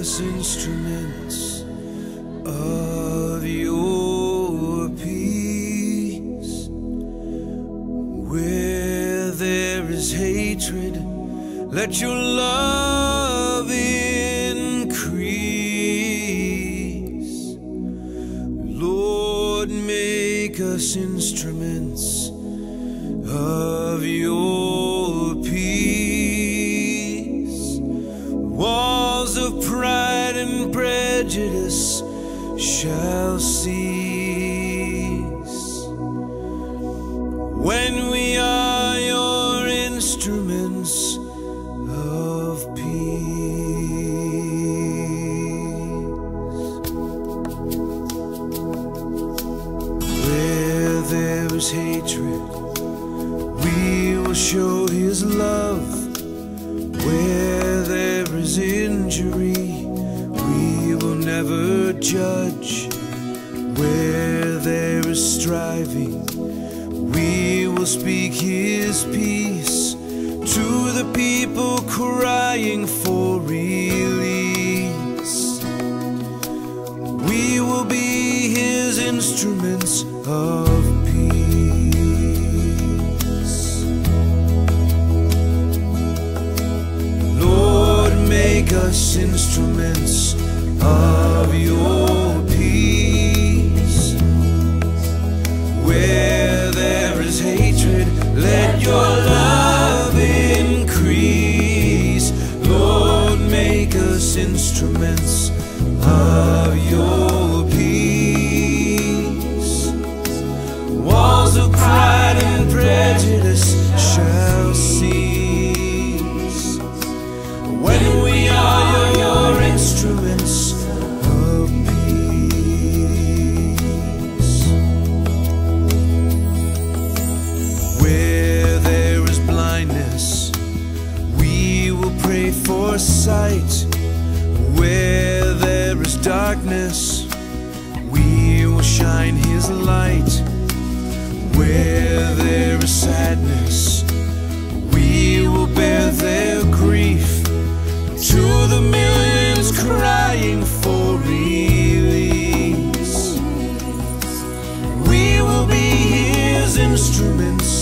us instruments of your peace. Where there is hatred, let your love increase. Lord, make us instruments of your peace. Walls of pride and prejudice shall cease when we are your instruments of peace. Where there is hatred, we will show his love. Where there is injury, we will never judge. Where there is striving, we will speak his peace to the people crying for release. We will be his instruments of peace. Lord, make us instruments of your peace. Where there is hatred, let your love increase. Lord, make us instruments of your peace. Walls of pride and prejudice shall cease when we are your instruments of peace. Where there is blindness, we will pray for sight. Where there is darkness, we will shine his light. Where there is sadness, we will bear their grief. To the millions crying for release, we will be his instruments